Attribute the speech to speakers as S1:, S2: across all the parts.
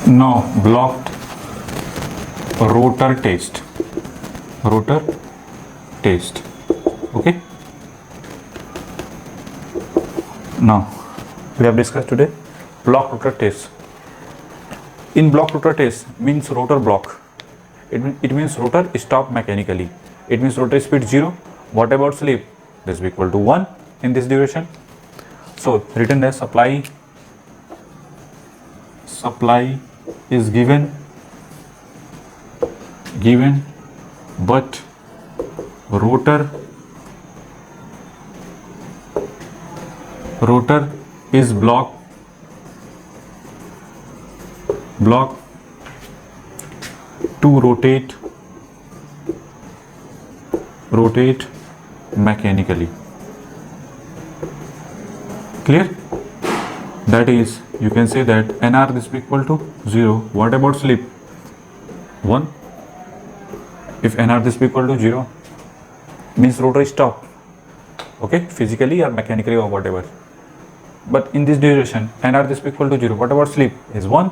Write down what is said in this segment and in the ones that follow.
S1: Now blocked rotor test. Rotor test. Okay. Now we have discussed today block rotor test. In block rotor test means rotor block. It means rotor stop mechanically. It means rotor speed 0. What about slip? This will be equal to 1 in this duration. So written as supply is given but rotor is block to rotate mechanically. Clear? That is, you can say that NR this will be equal to 0. What about slip? 1. If NR this will be equal to 0, means rotor stop. Okay, physically or mechanically or whatever. But in this duration, NR this will be equal to 0. What about slip? Is 1.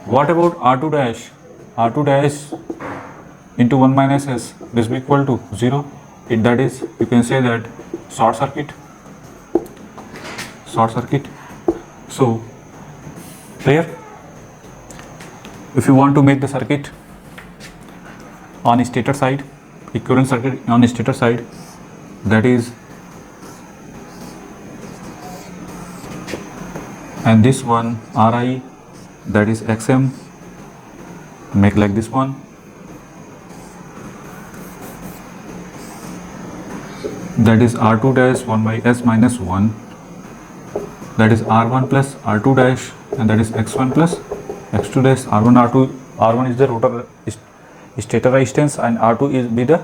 S1: What about R2 dash? R2 dash into 1 minus S, this will be equal to 0. That is, you can say that short circuit. So clear? If you want to make the circuit on stator side, equivalent circuit on stator side, that is, and this one Ri, that is Xm, make like this one. That is R2 dash 1 by S minus 1. That is R1 plus R2 dash, and that is X1 plus X2 dash. R1 is the rotor stator resistance, and R2 is be the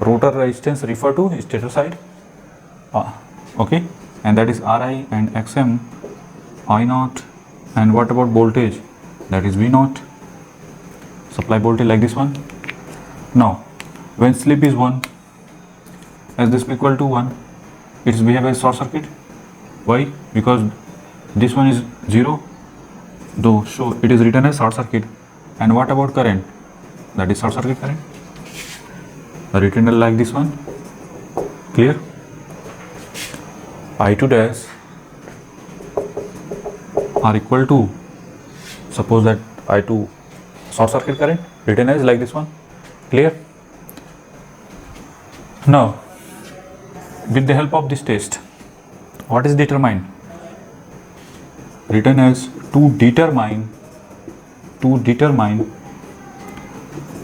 S1: rotor resistance refer to stator side. Okay, and that is Ri and Xm, I0, and what about voltage? That is V0. Supply voltage like this one. Now, when slip is 1, as this equal to 1, it behave as short circuit. Why? Because this one is 0, though, so it is written as short circuit. And what about current? That is short circuit current, written like this one. Clear? I2 dash are equal to, suppose that I2 short circuit current, written as like this one. Clear? Now, with the help of this test, what is determined? Written as to determine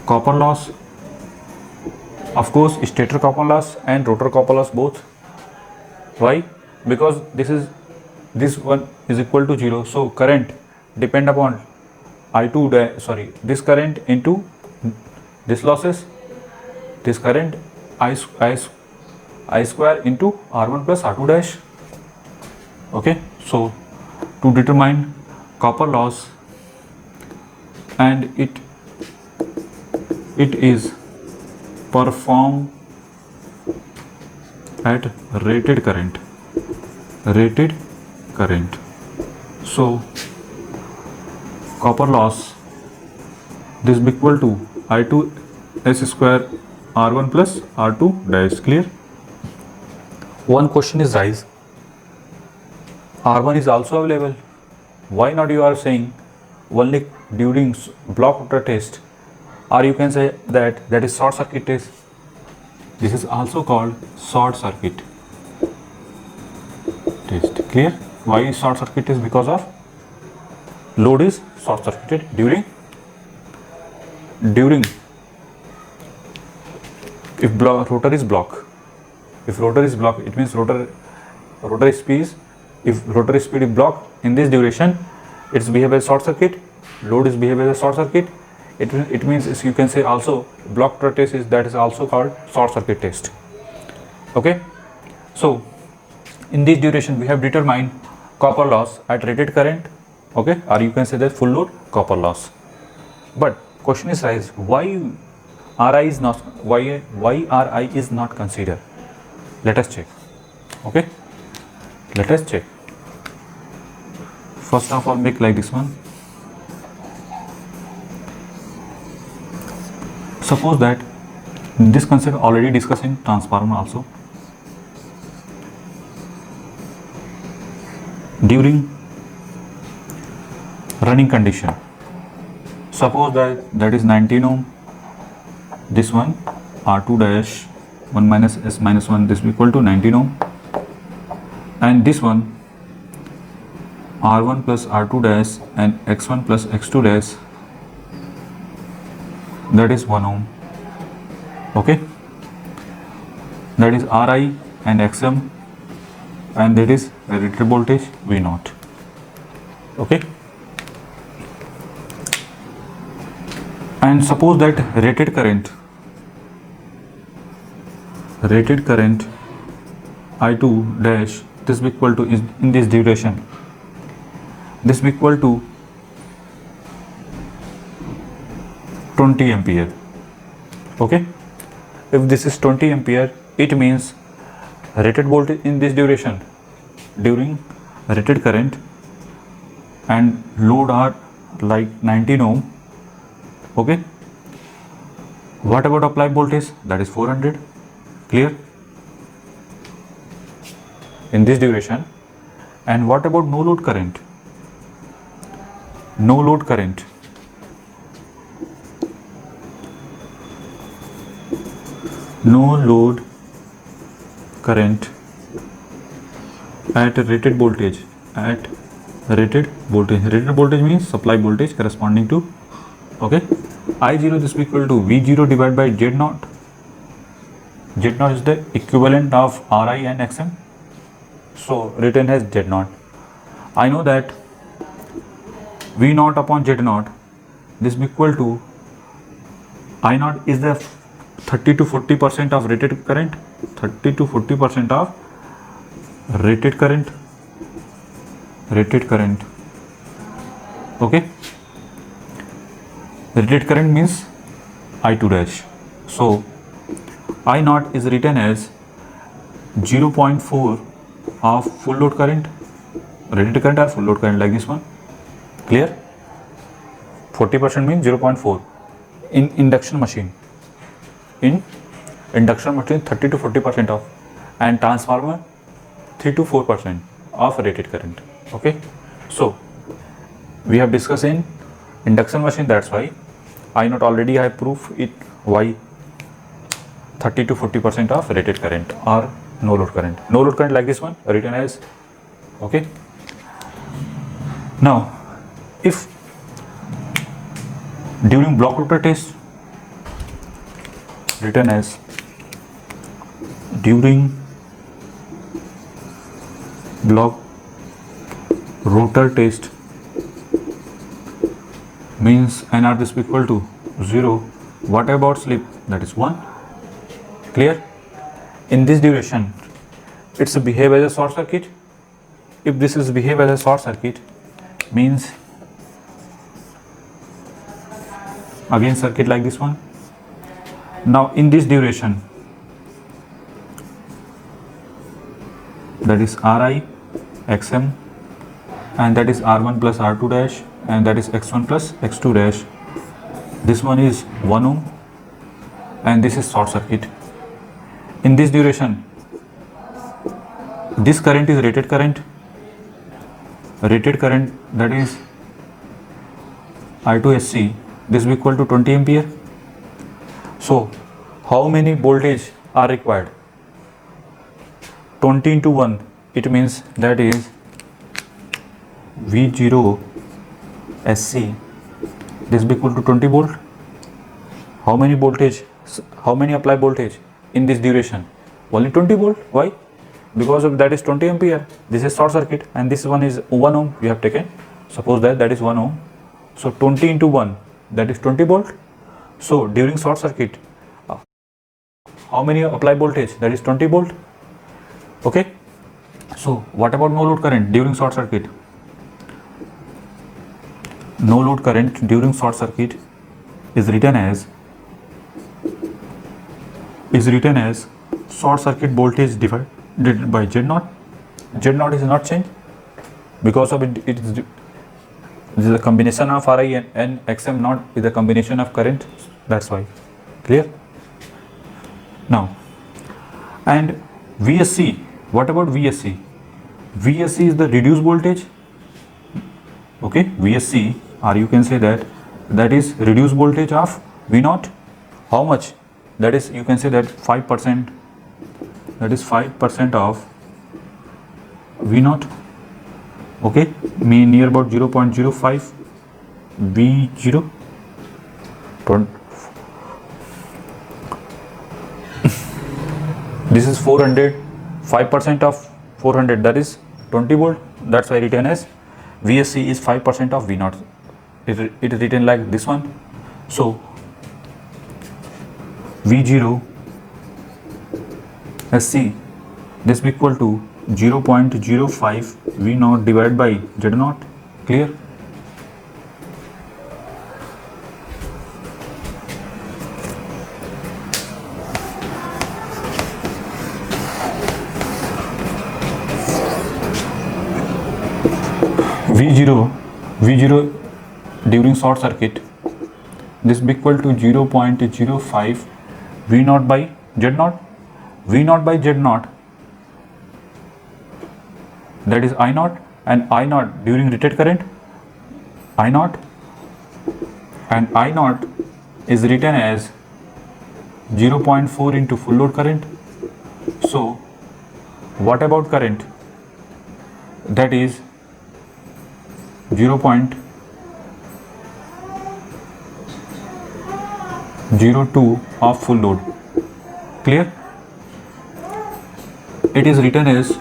S1: copper loss, of course stator copper loss and rotor copper loss both. Why? Because this one is equal to 0, so current depend upon this current into this losses, this current I square into R1 plus R2 dash. Okay, so to determine copper loss, and it is performed at rated current. So copper loss, this is equal to I2 S square R1 plus R2 dash. Clear? One question is rise, R1 is also available. Why not you are saying only during block rotor test, or you can say that is short circuit test. This is also called short circuit test. Clear? Why is short circuit test? Because of load is short circuited during if rotor is block. If rotor is blocked, it means rotor speed. If rotor speed is blocked in this duration, it's behave as short circuit. Load is behave as a short circuit. It means you can say also block rotor test is also called short circuit test. Okay. So in this duration we have determined copper loss at rated current. Okay, or you can say that full load copper loss. But question is rise, why Ri is not considered? Let us check. Okay, let us check. First of all, make like this one. suppose that this concept already discussed in transformer also. During running condition, suppose that is 19 ohm, this one R2 dash 1 minus S minus 1, this will equal to 19 ohm, and this one R1 plus R2 dash and X1 plus X2 dash, that is 1 ohm. Okay, that is Ri and Xm, and that is rated voltage V0. Okay, and suppose that rated current I2 dash, this will equal to, is in this duration, this will equal to 20 ampere. Okay, if this is 20 ampere, it means rated voltage in this duration during rated current, and load are like 19 ohm. Okay, what about applied voltage? That is 400. Clear? In this duration. And what about no load current? No load current, at rated voltage. Rated voltage means supply voltage corresponding to, okay, I0, this will equal to V0 divided by Z0. Z0 is the equivalent of Ri and Xm, so written as Z0. I know that V0 upon Z0, this will equal to, I0 is the 30 to 40% of rated current, 30 to 40% of rated current. Okay, rated current means I2 dash. So I0 is written as 0.4 of full load current, rated current or full load current, like this one. Clear? 40% means 0.4 in induction machine. In induction machine 30 to 40% of, and transformer 3 to 4% of rated current. Okay, so we have discussed in induction machine, that's why I0 already I proof it, why 30 to 40% of rated current or no load current. No load current like this one written as, okay. Now if during block rotor test, written as during block rotor test, means NR this equal to 0. What about slip? That is 1. Clear? In this duration, it's behave as a short circuit. If this is behave as a short circuit, means again circuit like this one. Now in this duration, that is Ri, Xm, and that is R1 plus R2 dash, and that is X1 plus X2 dash. This one is 1 ohm, and this is short circuit. In this duration, this current is rated current. Rated current, that is I2SC, this will equal to 20 ampere. So how many voltage are required? 20 into 1, it means that is V0 SC, this will equal to 20 volt. How many voltage, how many applied voltage in this duration? Only 20 volt. Why? Because of that is 20 ampere. This is short circuit, and this one is 1 ohm we have taken. Suppose that is 1 ohm. So 20 into 1, that is 20 volt. So during short circuit, how many applied voltage? That is 20 volt. Okay. So what about no load current during short circuit? No load current during short circuit is written as short circuit voltage divided by Z0. Z0 is not changed because of it is a combination of Ri and Xm, not is a combination of current. That's why. Clear? Now, and VSC, what about VSC? VSC is the reduced voltage. Okay, VSC, or you can say that is reduced voltage of V0. How much? That is, you can say that 5%, that is 5% of V0. Okay, mean near about 0.05 V0. This is 400, 5% of 400, that is 20 volt. That's why written as VSC is 5% of V0. It is written like this one. So V0 SC, this is equal to 0.05 V0 divided by Z0. Clear? V0 during short circuit, this is equal to 0.05 V0 by Z0. V0 by Z0, that is I0, and I0 during rated current, I0, and I0 is written as 0.4 into full load current. So what about current? That is 0.02 of full load. Clear? It is written as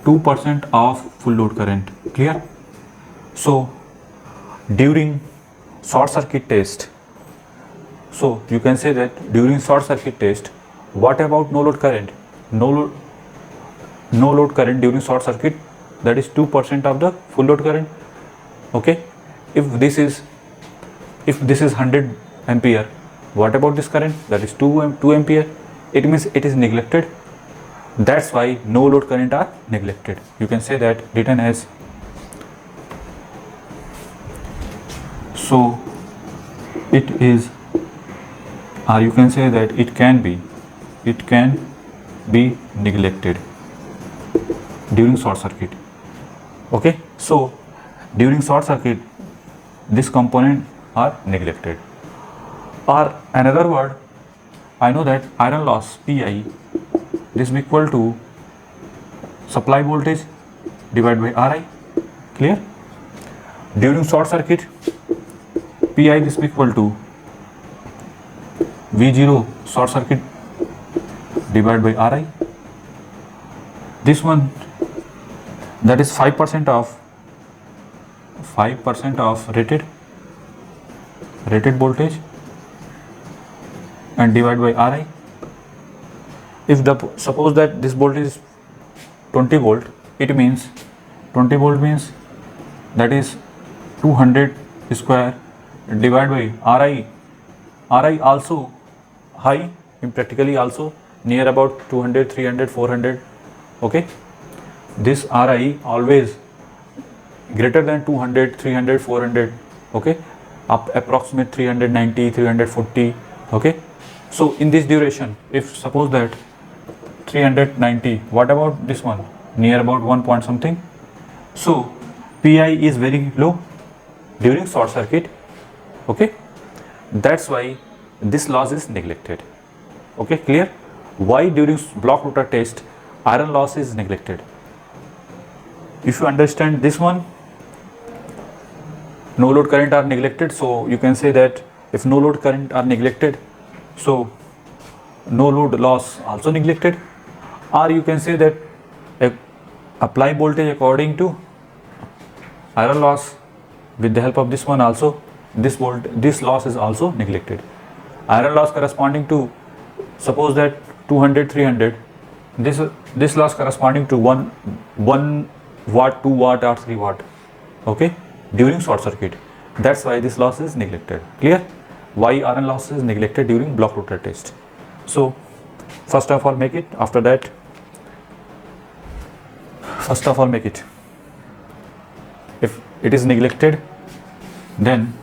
S1: 2% of full load current. Clear? So during short circuit test, so you can say that during short circuit test, what about no load current? No load current during short circuit, that is 2% of the full load current. Okay, if this is 100 ampere, what about this current? That is 2 ampere. It means it is neglected. That's why no load current are neglected. You can say that written as, so it is, or you can say that it can be neglected during short circuit. Okay, so during short circuit, this component are neglected. Or another word, I know that iron loss Pi, this is equal to supply voltage divided by Ri. Clear? During short circuit, Pi is equal to V0 short circuit divided by Ri. This one, that is 5% of rated voltage and divided by Ri. If suppose that this voltage is 20 volt, it means 20 volt means that is 200 square divided by Ri. Ri also high, in practically also near about 200, 300, 400. Okay, this Ri always greater than 200, 300, 400. Okay, up approximate 390, 340. Okay, so in this duration, if suppose that 390, what about this one? Near about 1 point something. So Pi is very low during short circuit. Okay, that's why this loss is neglected. Okay, clear? Why during block rotor test iron loss is neglected? If you understand this one, no load current are neglected, so you can say that if no load current are neglected, so no load loss also neglected. Or you can say that apply voltage according to iron loss, with the help of this one also, this loss is also neglected. Iron loss corresponding to, suppose that 200, 300, this loss corresponding to 1 watt, 2 watt or 3 watt. Okay, during short circuit. That's why this loss is neglected. Clear? Why iron loss is neglected during block rotor test. So first of all make it, after that first of all make it. If it is neglected, then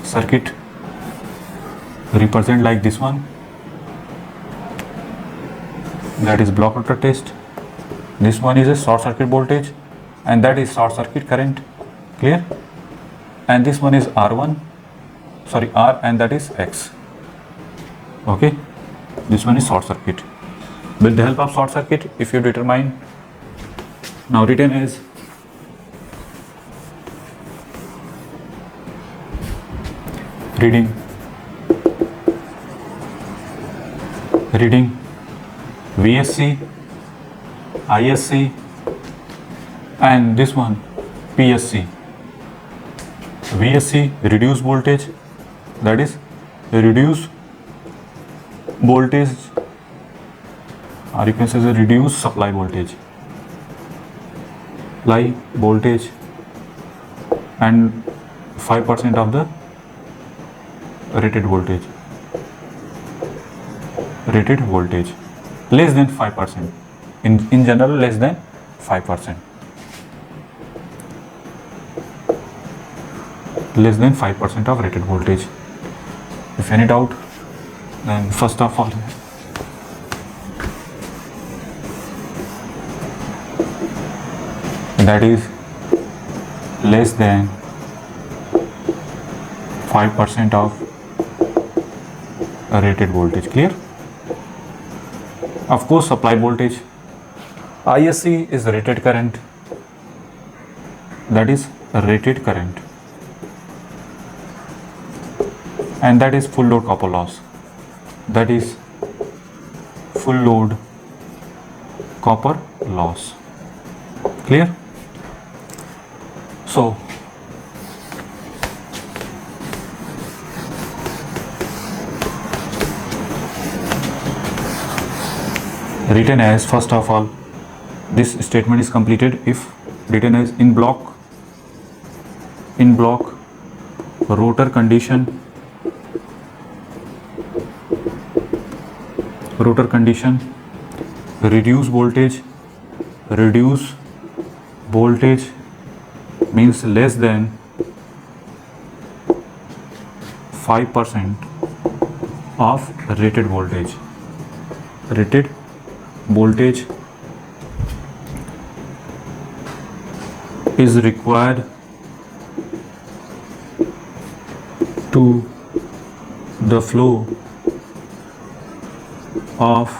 S1: circuit represent like this one, that is block rotor test. This one is a short circuit voltage and that is short circuit current, clear? And this one is R1, sorry R, and that is X. Okay, this one is short circuit. With the help of short circuit, if you determine, now written as reading VSC, ISC, and this one PSC. VSC, reduced voltage, that is reduced voltage, or you can say the reduced supply voltage, and 5% of the rated voltage, less than 5%, in general less than 5%, less than 5% of rated voltage. If any doubt, then first of all, that is less than 5% of rated voltage, clear? Of course, supply voltage, ISC is rated current, that is rated current, and that is full load copper loss, that is full load copper loss, clear? So written as, first of all, this statement is completed if written as in block rotor condition reduce voltage means less than 5% of rated voltage is required to the flow of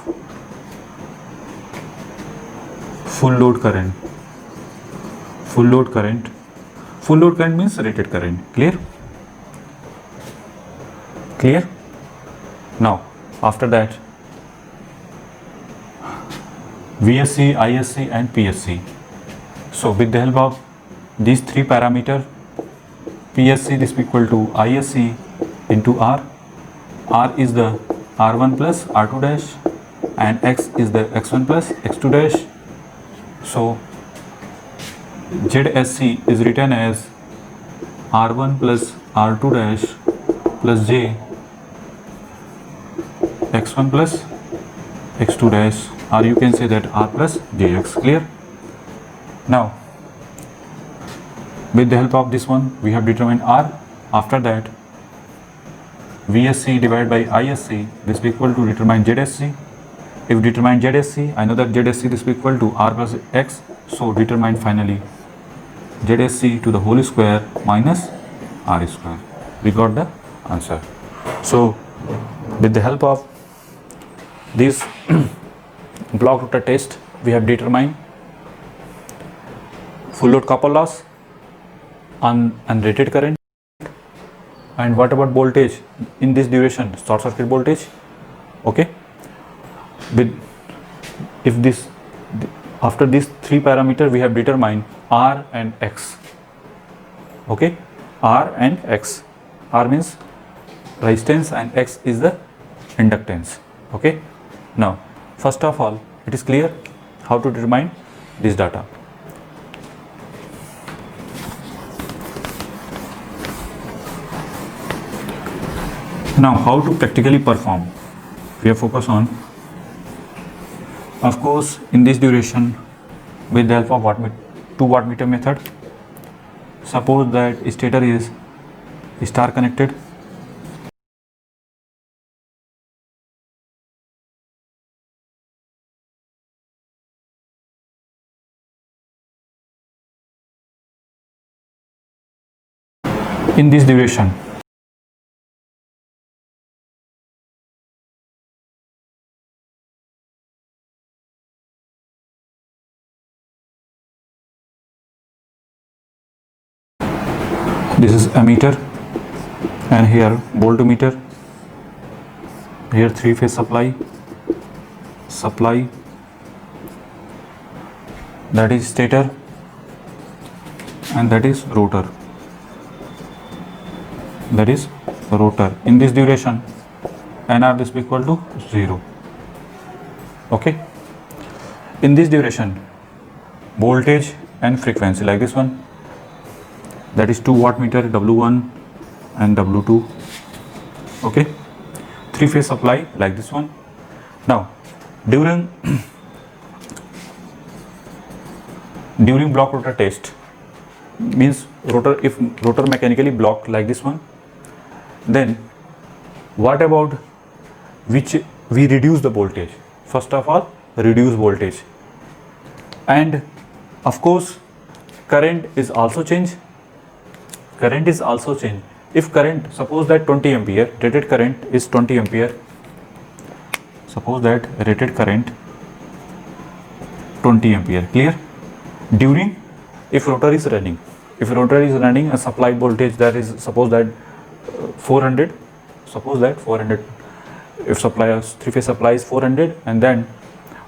S1: full load current means rated current, clear? Now after that, VSC, ISC and PSC. So with the help of these three parameters, PSC is equal to ISC into R is the R1 plus R2 dash, and X is the X1 plus X2 dash. So ZSC is written as R1 plus R2 dash plus J X1 plus X2 dash, or you can say that R plus Jx, clear? Now with the help of this one we have determined R. After that, VSC divided by ISC, this is equal to determine ZSC. If determine ZSC, I know that ZSC is equal to R plus X, so determine finally ZSC to the whole square minus R square. We got the answer. So with the help of this block rotor test, we have determined full load copper loss, unrated current, and what about voltage in this duration, short circuit voltage. Okay, with after these three parameters we have determined R and X. Okay, R and X. R means resistance and X is the inductance. Okay, now first of all, it is clear how to determine this data. Now how to practically perform, we have focused on, of course, in this duration with the help of two wattmeter method. Suppose that stator is star connected. In this duration, this is ammeter, and here voltmeter, here three phase supply, that is stator, and that is rotor. In this duration, NR this will be equal to 0. Okay. In this duration, voltage and frequency like this one, that is 2 wattmeter W1 and W2. Okay. Three phase supply like this one. Now during block rotor test, means if rotor mechanically blocked like this one, then what about which we reduce the voltage? First of all, reduce voltage, and of course current is also changed. If current, suppose that 20 ampere, rated current is 20 ampere, suppose that rated current 20 ampere, clear? During, if rotor is running a supplied voltage, that is, suppose that 400, if three phase supply is 400, and then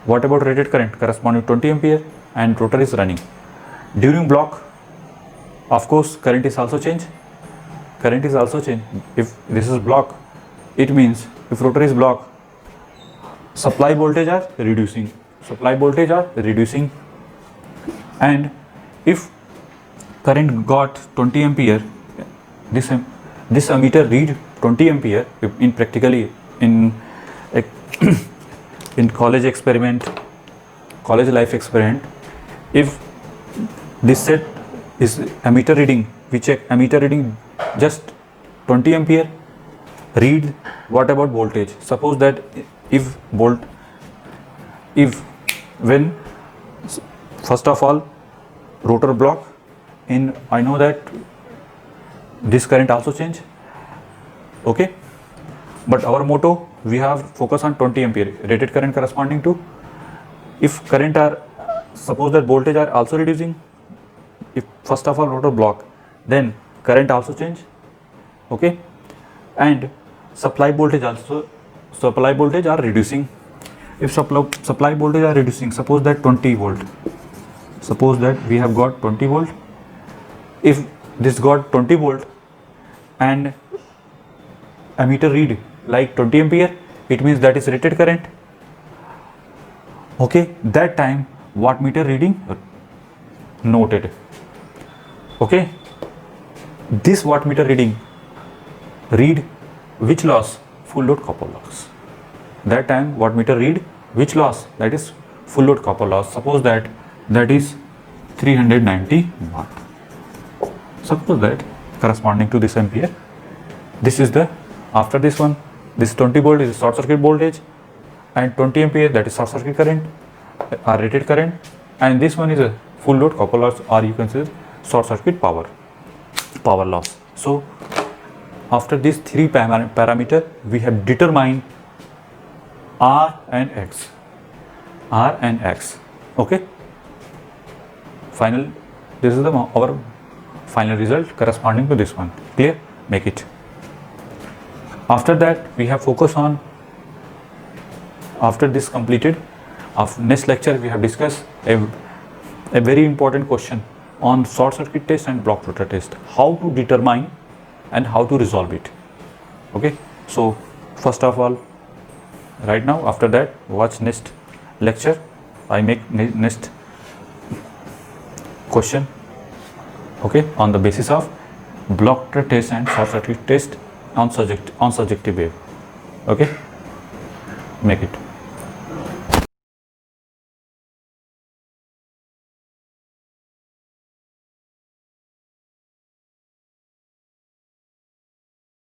S1: what about rated current corresponding to 20 ampere, and rotor is running during block, of course current is also changed. If this is block, it means if rotor is blocked, supply voltage are reducing, and if current got 20 ampere, this ammeter read 20 ampere in practically in college life experiment. If this set is ammeter reading, we check ammeter reading just 20 ampere, read what about voltage? Suppose that if when first of all rotor block, in I know that this current also change. Okay, but our motto, we have focus on 20 ampere rated current corresponding to, if current are, suppose that voltage are also reducing, if first of all rotor block, then current also change. Okay, and supply voltage are reducing. If supply voltage are reducing, suppose that 20 volt, suppose that we have got 20 volt, if this got 20 volt and ammeter read like 20 ampere, it means that is rated current. Okay, that time wattmeter reading noted. Okay, this wattmeter reading read which loss? Full load copper loss. That time wattmeter read which loss? That is full load copper loss. Suppose that is 390 watt. Suppose that corresponding to this ampere, this is the, after this one, this 20 volt is short circuit voltage, and 20 ampere, that is short circuit current or rated current, and this one is a full load copper loss, or you can say short circuit power loss. So after these three parameter, we have determined R and X. Okay, this is our final result corresponding to this one. Clear? Make it. After that, we have focus on, after this completed, of next lecture we have discussed a very important question on short circuit test and block rotor test, how to determine and how to resolve it. Okay, so first of all, right now, after that, watch next lecture. I make next question, okay, on the basis of block rotor test and short circuit test on subjective wave. Okay, make it.